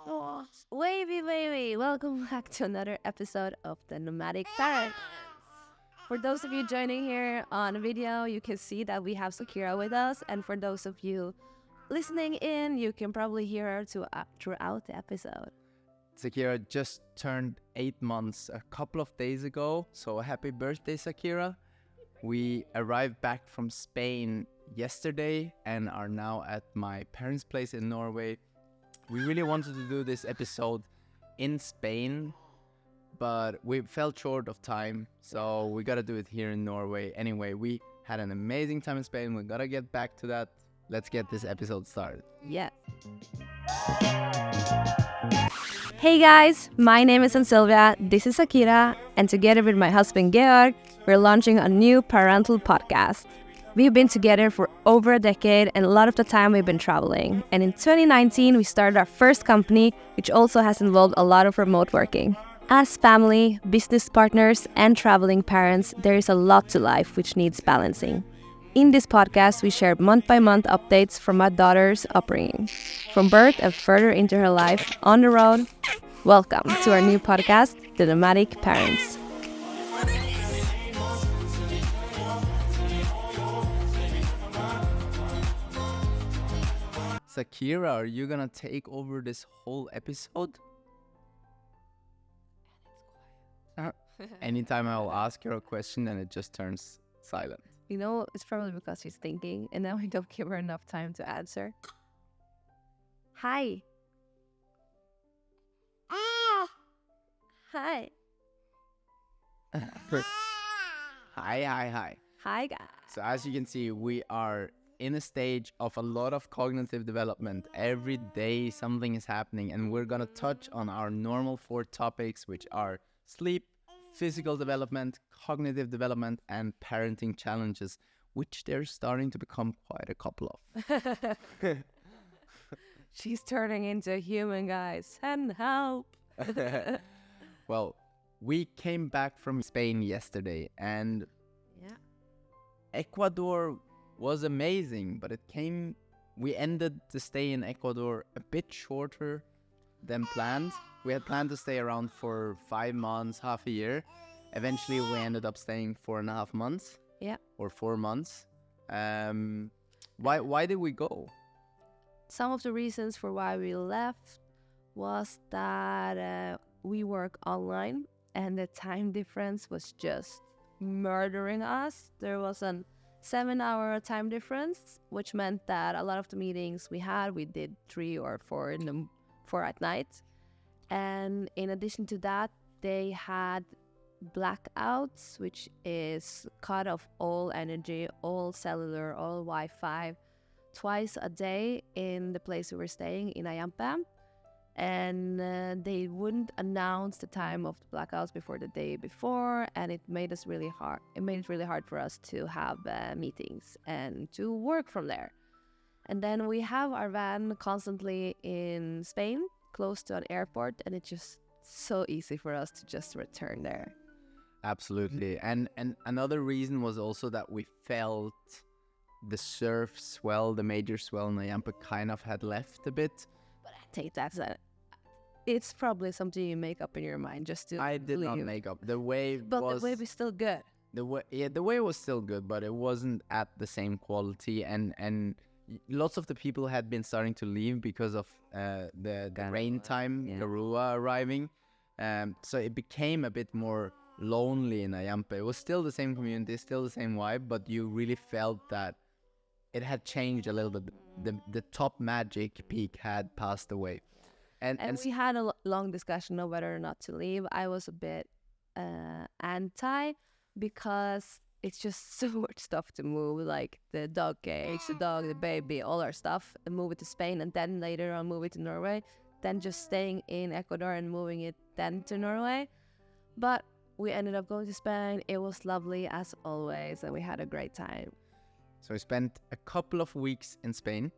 Oh, wavy. Welcome back to another episode of the Nomadic Parents. For those of you joining here on video, you can see that we have Zakira with us. And for those of you listening in, you can probably hear her throughout the episode. Zakira just turned 8 months a couple of days ago. So happy birthday, Zakira. We arrived back from Spain yesterday and are now at my parents' place in Norway. We really wanted to do this episode in Spain, but we fell short of time, so we gotta do it here in Norway. Anyway, we had an amazing time in Spain. We gotta get back to that. Let's get this episode started. Yes. Hey guys, my name is Sylvia, this is Zakira, and together with my husband Georg, we're launching a new parental podcast. We've been together for over a decade, and a lot of the time we've been traveling. And in 2019, we started our first company, which also has involved a lot of remote working. As family, business partners, and traveling parents, there is a lot to life which needs balancing. In this podcast, we share month-by-month updates from my daughter's upbringing, from birth and further into her life on the road. Welcome to our new podcast, The Nomadic Parents. Zakira, are you gonna take over this whole episode? Anytime I'll ask her a question and it just turns silent. You know, it's probably because she's thinking, and then we don't give her enough time to answer. Hi. Hi. Hi. Hi, guys. So as you can see, we are in a stage of a lot of cognitive development. Every day something is happening, and we're gonna touch on our normal 4 topics, which are sleep, physical development, cognitive development, and parenting challenges, which they're starting to become quite a couple of. She's turning into a human, guys. Send help. Well, we came back from Spain yesterday, and Ecuador was amazing, but we ended the stay in Ecuador a bit shorter than planned. We had planned to stay around for 5 months, half a year. Eventually, we ended up staying 4.5 months. Yeah. Or 4 months. Why did we go? Some of the reasons for why we left was that we work online and the time difference was just murdering us. There was a 7-hour time difference, which meant that a lot of the meetings we did 3 or 4 at night. And in addition to that, they had blackouts, which is cut off all energy, all cellular, all Wi-Fi, twice a day in the place we were staying in Ayampa. And they wouldn't announce the time of the blackouts before the day before, and it made it really hard for us to have meetings and to work from there. And then we have our van constantly in Spain, close to an airport, and it's just so easy for us to just return there. Absolutely. And another reason was also that we felt the surf swell, the major swell in Ayampa kind of had left a bit. But I think it's probably something you make up in your mind just to I did not make up. The wave the wave is still good. The wave was still good, but it wasn't at the same quality, and lots of the people had been starting to leave because of the rain time, Garua arriving. So it became a bit more lonely in Ayampa. It was still the same community, still the same vibe, but you really felt that it had changed a little bit. The top magic peak had passed away. And we had a long discussion of whether or not to leave. I was a bit anti, because it's just so much stuff to move, like the dog cage, the dog, the baby, all our stuff, and move it to Spain, and then later on move it to Norway, then just staying in Ecuador and moving it then to Norway. But we ended up going to Spain. It was lovely as always, and we had a great time. So we spent a couple of weeks in Spain.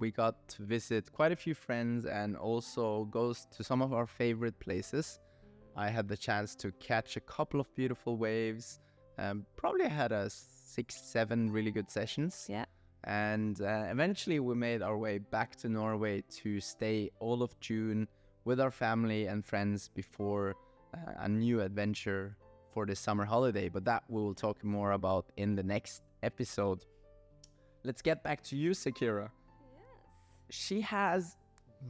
We got to visit quite a few friends and also goes to some of our favorite places. I had the chance to catch a couple of beautiful waves. Probably had 6-7 really good sessions. Yeah. And eventually we made our way back to Norway to stay all of June with our family and friends before a new adventure for the summer holiday. But that we will talk more about in the next episode. Let's get back to you, Zakira. She has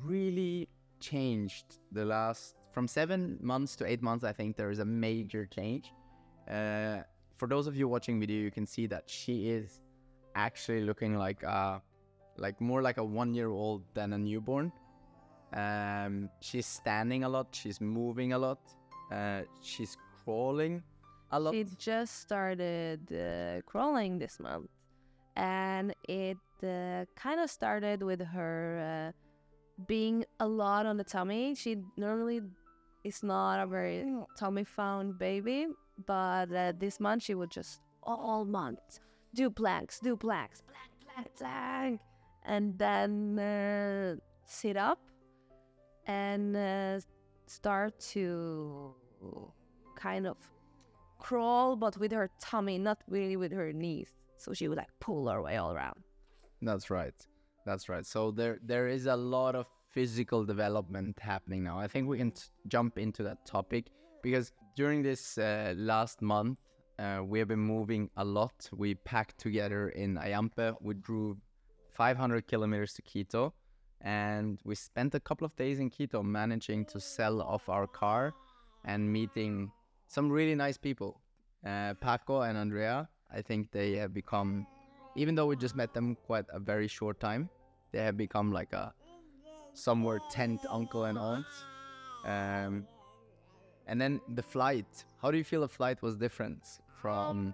really changed from 7 months to 8 months. I think there is a major change. For those of you watching video, you can see that she is actually looking like more like a 1-year-old than a newborn. She's standing a lot, she's moving a lot, she's crawling a lot. She just started crawling this month, and it kind of started with her being a lot on the tummy. She normally is not a very tummy found baby, but this month she would just all month do planks, plank, and then sit up and start to kind of crawl, but with her tummy, not really with her knees. So she would like pull her way all around. That's right. So there is a lot of physical development happening now. I think we can jump into that topic because during this last month, we have been moving a lot. We packed together in Ayampe. We drove 500 kilometers to Quito, and we spent a couple of days in Quito managing to sell off our car and meeting some really nice people. Paco and Andrea, I think they have become, even though we just met them quite a very short time, they have become like a somewhere tent uncle and aunt. And then the flight. How do you feel the flight was different from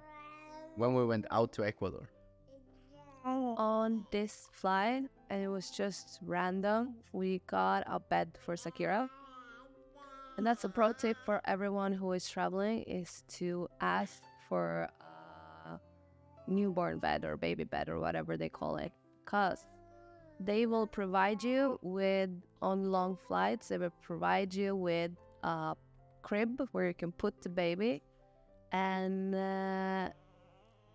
when we went out to Ecuador? On this flight, and it was just random, we got a bed for Zakira. And that's a pro tip for everyone who is traveling, is to ask for a newborn bed or baby bed or whatever they call it, because they will provide you with, on long flights, they will provide you with a crib where you can put the baby. And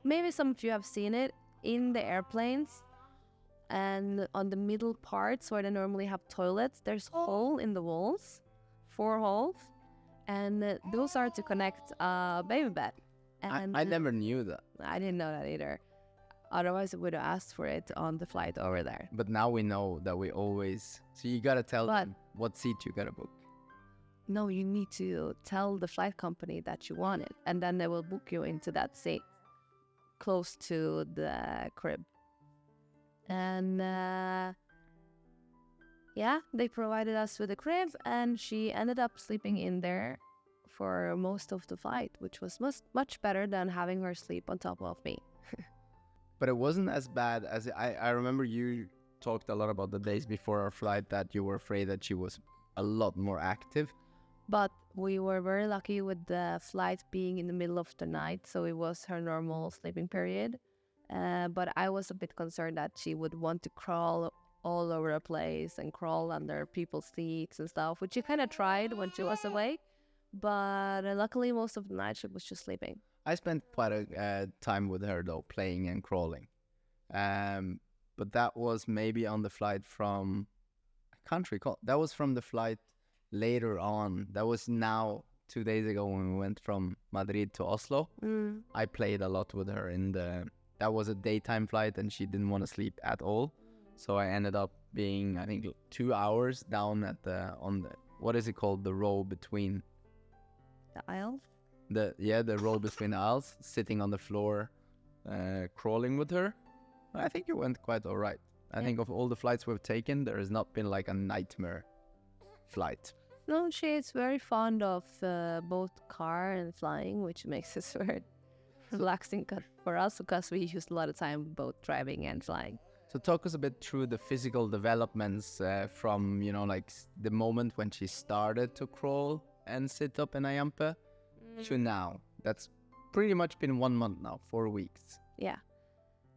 maybe some of you have seen it in the airplanes, and on the middle parts where they normally have toilets, there's a hole in the walls, 4 holes, and those are to connect a baby bed. And I never knew that. I didn't know that either. Otherwise, I would have asked for it on the flight over there. But now we know that we always... So you gotta tell them what seat you gotta book. No, you need to tell the flight company that you want it, and then they will book you into that seat close to the crib. And they provided us with a crib, and she ended up sleeping in there for most of the flight, which was much better than having her sleep on top of me. But it wasn't as bad as... I remember you talked a lot about the days before our flight that you were afraid that she was a lot more active. But we were very lucky with the flight being in the middle of the night, so it was her normal sleeping period. But I was a bit concerned that she would want to crawl all over the place and crawl under people's seats and stuff, which she kind of tried when she was awake. But luckily, most of the night she was just sleeping. I spent quite a time with her, though, playing and crawling. But that was maybe on the flight from... I can't recall. That was from the flight later on. That was now 2 days ago when we went from Madrid to Oslo. I played a lot with her that was a daytime flight, and she didn't want to sleep at all. So I ended up being, I think, 2 hours down at what is it called? The row between... The aisles? The row between the aisles, sitting on the floor, crawling with her. I think it went quite all right. I think of all the flights we've taken, there has not been like a nightmare flight. No, she is very fond of both car and flying, which makes it very relaxing for us because we use a lot of time both driving and flying. So talk us a bit through the physical developments from, like the moment when she started to crawl and sit up in Ayampe to now. That's pretty much been 1 month now, 4 weeks. Yeah.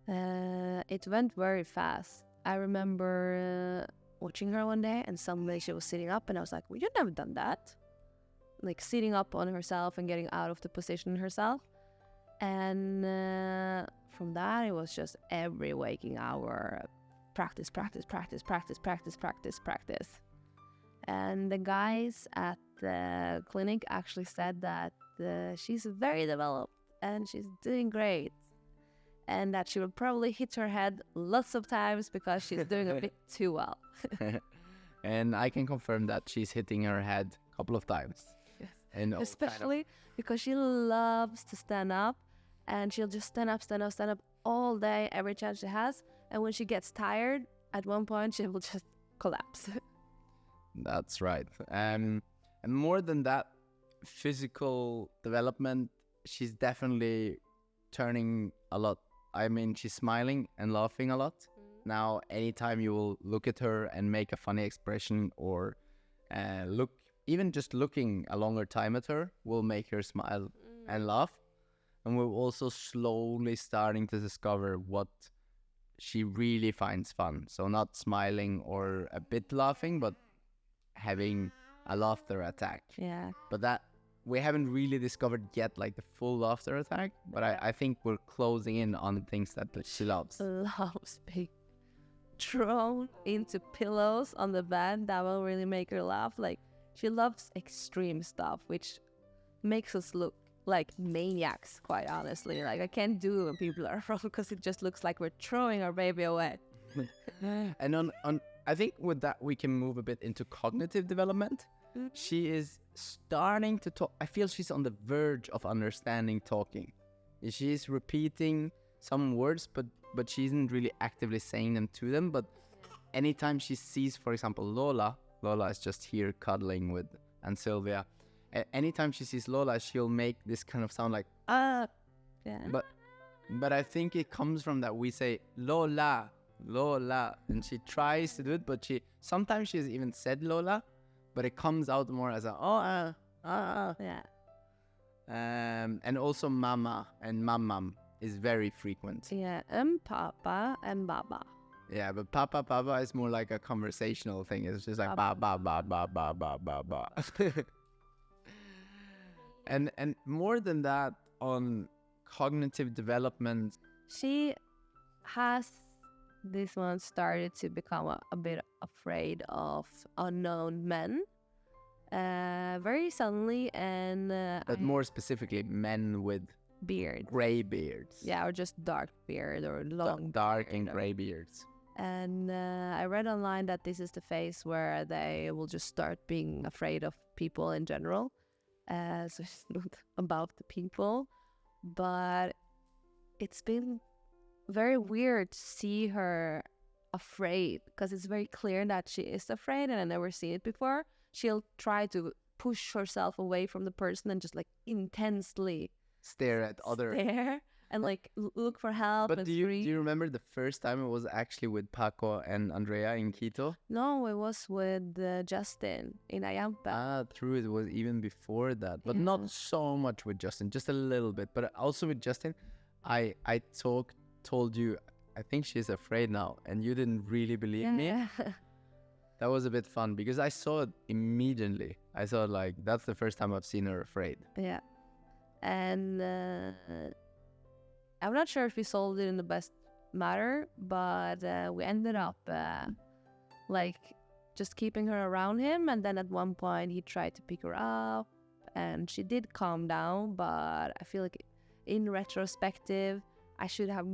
It went very fast. I remember watching her one day, and suddenly she was sitting up, and I was like, well, you've never done that. Like sitting up on herself and getting out of the position herself. And from that, it was just every waking hour, practice, practice, practice, practice, practice, practice, practice. And the guys at the clinic actually said that she's very developed and she's doing great. And that she will probably hit her head lots of times because she's doing a bit too well. And I can confirm that she's hitting her head a couple of times. Yes. And Especially because she loves to stand up, and she'll just stand up all day, every chance she has. And when she gets tired, at one point she will just collapse. That's right. And more than that, physical development, she's definitely turning a lot. I mean, she's smiling and laughing a lot. Now, anytime you will look at her and make a funny expression or even just looking a longer time at her will make her smile and laugh. And we're also slowly starting to discover what she really finds fun. So not smiling or a bit laughing, but having a laughter attack. Yeah. But that we haven't really discovered yet, like the full laughter attack. But I think we're closing in on things that she loves. Loves being thrown into pillows on the bed. That will really make her laugh. Like, she loves extreme stuff, which makes us look like maniacs, quite honestly. Like, I can't do when people are around because it just looks like we're throwing our baby away. And on I think with that we can move a bit into cognitive development. She is starting to talk. I feel she's on the verge of understanding talking. She's repeating some words, but she isn't really actively saying them to them. But anytime she sees, for example, Lola is just here cuddling with and Sylvia. Anytime she sees Lola, she'll make this kind of sound like Yeah. But I think it comes from that we say Lola, and she tries to do it, but sometimes she's even said Lola, but it comes out more as a Yeah. And also mama and mamam is very frequent. Yeah. Papa and Baba. Yeah, but papa is more like a conversational thing. It's just like ba ba ba ba ba ba ba ba. And more than that, on cognitive development, She has this one started to become a bit afraid of unknown men. Very suddenly, and but more specifically, men with beard. gray beards. Yeah, or just dark beard or long dark beard and or- gray beards. And I read online that this is the phase where they will just start being afraid of people in general. So it's not about the people, but it's been very weird to see her afraid because it's very clear that she is afraid, and I never seen it before. She'll try to push herself away from the person and just like intensely Stare at other. stare and like look for help. But and do you scream. remember the first time it was actually with Paco and Andrea in Quito? No, it was with Justin in Ayampa. True. It was even before that, but Yeah. not so much with Justin, just a little bit. But also with Justin, I told you, I think she's afraid now, and you didn't really believe me. Yeah. That was a bit fun because I saw it immediately. I saw it like, that's the first time I've seen her afraid. Yeah. And I'm not sure if we solved it in the best manner, but we ended up like just keeping her around him. And then at one point he tried to pick her up and she did calm down. But I feel like in retrospective, I should have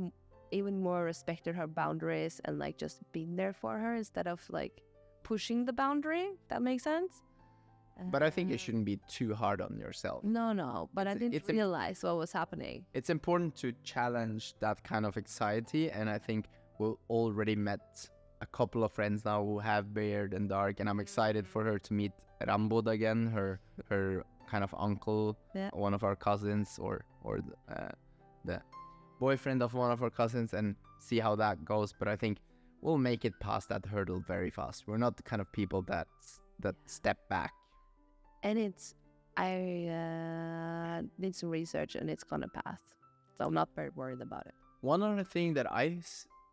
even more respected her boundaries and like just been there for her instead of like pushing the boundary. That makes sense. But I think it shouldn't be too hard on yourself. No, but I didn't realize what was happening. It's important to challenge that kind of anxiety, and I think we've already met a couple of friends now who have beard and dark, and I'm excited for her to meet Rambod again, her kind of uncle, Yeah. one of our cousins, or the boyfriend of one of our cousins, and see how that goes. But I think we'll make it past that hurdle very fast. We're not the kind of people that step back. And I did some research and it's gonna pass. So I'm not very worried about it. One other thing that I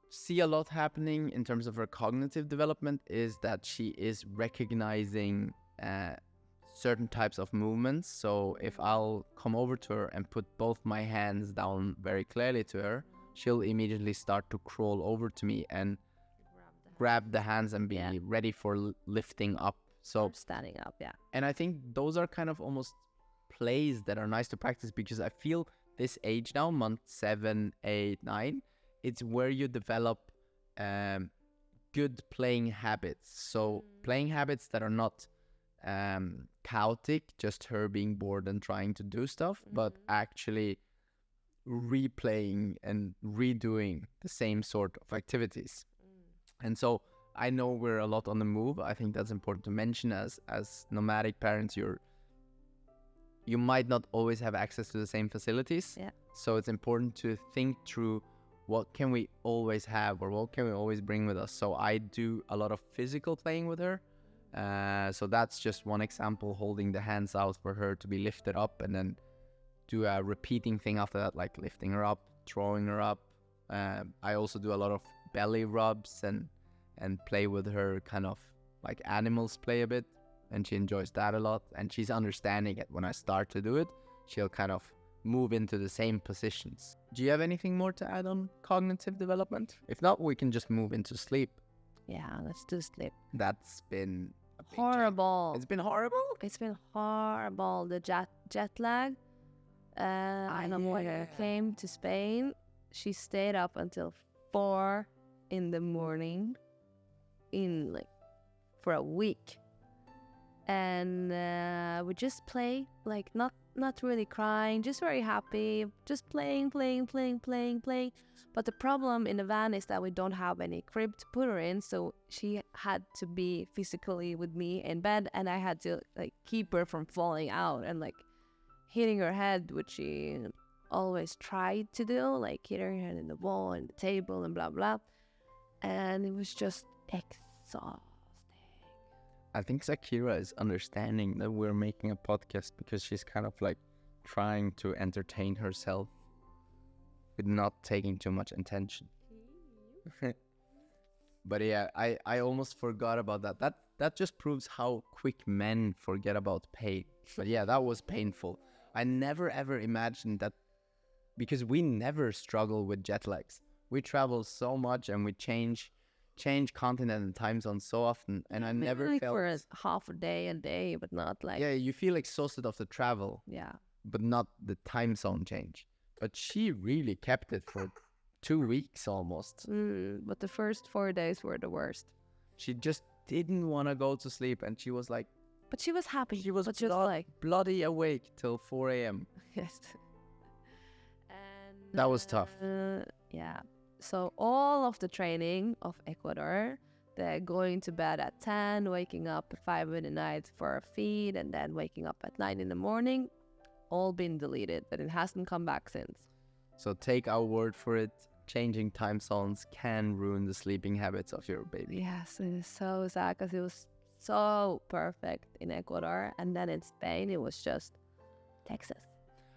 see a lot happening in terms of her cognitive development is that she is recognizing certain types of movements. So if I'll come over to her and put both my hands down very clearly to her, she'll immediately start to crawl over to me and grab the hands and be ready for lifting up. So standing up, and I think those are kind of almost plays that are nice to practice, because I feel this age now, month 7, 8, 9, it's where you develop good playing habits. So playing habits that are not chaotic, just her being bored and trying to do stuff, but actually replaying and redoing the same sort of activities. And so I know we're a lot on the move. I think that's important to mention. As nomadic parents, you might not always have access to the same facilities. So it's important to think through, what can we always have, or what can we always bring with us. So I do a lot of physical playing with her. So that's just one example, holding the hands out for her to be lifted up, and then do a repeating thing after that, like lifting her up, throwing her up. I also do a lot of belly rubs and play with her, kind of like animals play a bit, and she enjoys that a lot, and she's understanding it. When I start to do it, she'll kind of move into the same positions. Do you have anything more to add on cognitive development? If not, we can just move into sleep. Yeah, let's do sleep. That's been horrible. It's been horrible? It's been horrible. The jet lag. When I came to Spain, she stayed up until 4 in the morning for a week. And we just play, not really crying, just very happy, just playing. But the problem in the van is that we don't have any crib to put her in, so she had to be physically with me in bed, and I had to keep her from falling out and hitting her head, which she always tried to do, hitting her head in the wall and the table and blah blah. And it was just exhausting. I think Zakira is understanding that we're making a podcast, because she's kind of trying to entertain herself with not taking too much attention. But yeah, I almost forgot about that. That just proves how quick men forget about pain. But yeah, that was painful. I never ever imagined that, because we never struggle with jet lags. We travel so much and we change continent and time zone so often, and I never felt for half a day, but not you feel exhausted of the travel, but not the time zone change. But she really kept it for 2 weeks almost. But the first 4 days were the worst. She just didn't want to go to sleep, and she was but she was happy. She was bloody awake till 4 a.m. Yes. And that was tough. Yeah. So all of the training of Ecuador, the going to bed at 10, waking up at 5 in the night for a feed, and then waking up at 9 in the morning, all been deleted, but it hasn't come back since. So take our word for it. Changing time zones can ruin the sleeping habits of your baby. Yes, it is so sad, because it was so perfect in Ecuador, and then in Spain it was just Texas.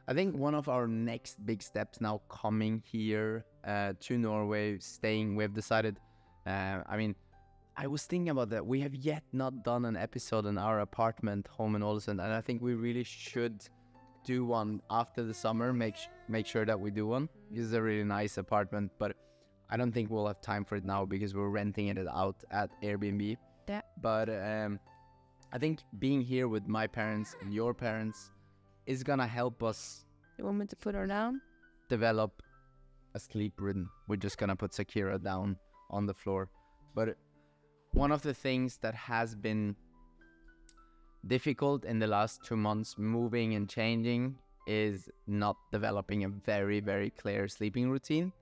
I think one of our next big steps now, coming here to Norway, staying, we've decided, I was thinking about that. We have yet not done an episode in our apartment home in Ålesund, and I think we really should do one after the summer. Make sure that we do one. This is a really nice apartment, but I don't think we'll have time for it now, because we're renting it out at Airbnb. Yeah. But I think being here with my parents and your parents is gonna help us. You want me to put her down? Develop a sleep rhythm. We're just gonna put Zakira down on the floor. But one of the things that has been difficult in the last 2 months, moving and changing, is not developing a very, very clear sleeping routine.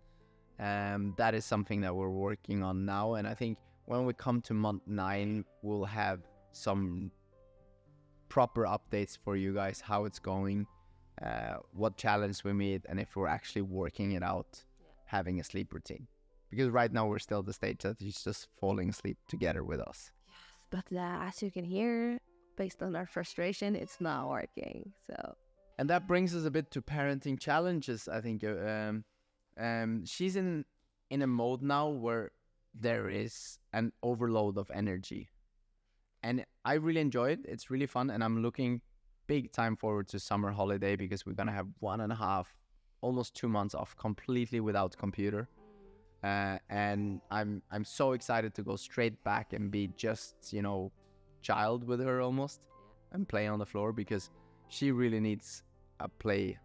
That is something that we're working on now, and I think when we come to month 9, we'll have some proper updates for you guys, how it's going, what challenge we meet, and if we're actually working it out, having a sleep routine. Because right now we're still at the stage that he's just falling asleep together with us. Yes, but as you can hear, based on our frustration, it's not working. So, and that brings us a bit to parenting challenges. I think she's in a mode now where there is an overload of energy. And I really enjoy it. It's really fun. And I'm looking big time forward to summer holiday, because we're going to have 1.5 almost 2 months off completely without computer. And I'm so excited to go straight back and be just, child with her almost, and play on the floor, because she really needs a play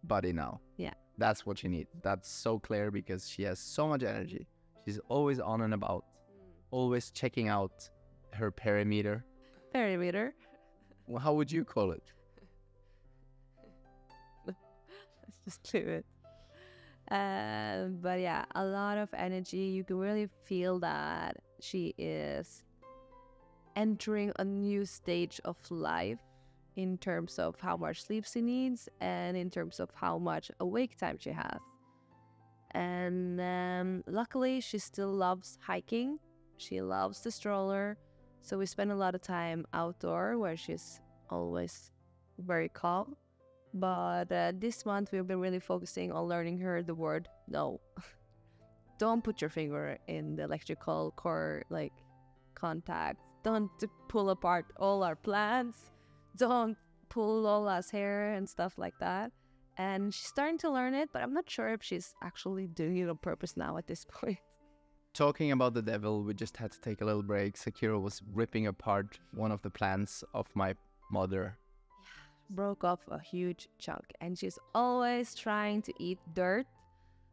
buddy now. Yeah. That's what she needs. That's so clear, because she has so much energy. She's always on and about, always checking out her perimeter. Perimeter. Well, how would you call it? Let's just do it. But yeah, a lot of energy. You can really feel that she is entering a new stage of life in terms of how much sleep she needs and in terms of how much awake time she has. And luckily, she still loves hiking. She loves the stroller. So we spend a lot of time outdoor, where she's always very calm. But this month, we've been really focusing on learning her the word no. Don't put your finger in the electrical cord, contacts. Don't pull apart all our plants. Don't pull Lola's hair and stuff like that. And she's starting to learn it, but I'm not sure if she's actually doing it on purpose now at this point. Talking about the devil, we just had to take a little break. Zakira was ripping apart one of the plants of my mother. Broke off a huge chunk, and she's always trying to eat dirt.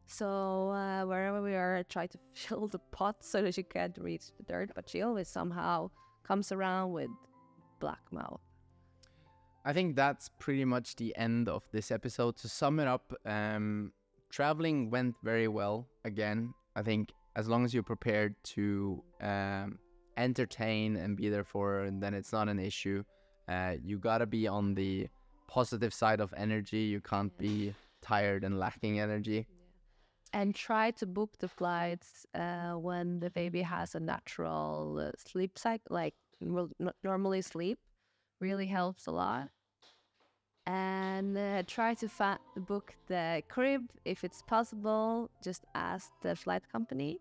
So wherever we are, I try to fill the pot so that she can't reach the dirt, but she always somehow comes around with black mouth. I think that's pretty much the end of this episode. To sum it up, traveling went very well. Again, I think as long as you're prepared to entertain and be there for her, and then it's not an issue. You gotta be on the positive side of energy. You can't be tired and lacking energy. And try to book the flights when the baby has a natural sleep cycle, will normally sleep. Really helps a lot. And try to book the crib if it's possible. Just ask the flight company.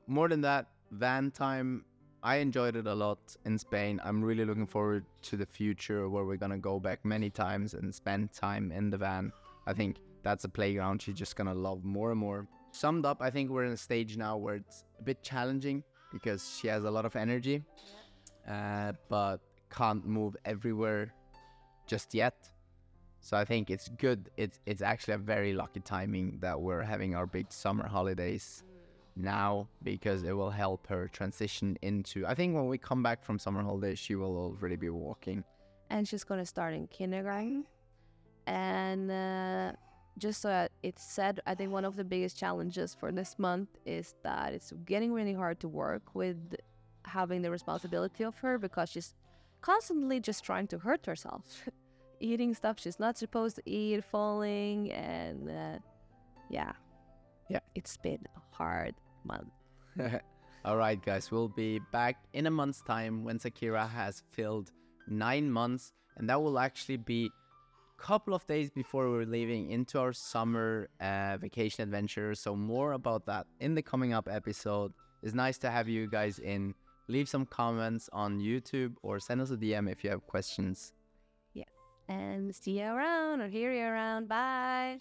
More than that, van time, I enjoyed it a lot in Spain. I'm really looking forward to the future, where we're gonna go back many times and spend time in the van. I think that's a playground she's just gonna love more and more. Summed up, I think we're in a stage now where it's a bit challenging, because she has a lot of energy, but can't move everywhere just yet. So I think it's good. It's actually a very lucky timing that we're having our big summer holidays now, because it will help her transition into, I think when we come back from summer holidays, she will already be walking. And she's going to start in kindergarten. And just so it's said, I think one of the biggest challenges for this month is that it's getting really hard to work with having the responsibility of her, because she's constantly just trying to hurt herself. Eating stuff she's not supposed to eat, falling, and yeah, it's been a hard month. All right, guys, we'll be back in a month's time when Zakira has filled 9 months, and that will actually be a couple of days before we're leaving into our summer vacation adventure. So more about that in the coming up episode. It's nice to have you guys in. Leave some comments on YouTube or send us a DM if you have questions. And see you around or hear you around. Bye.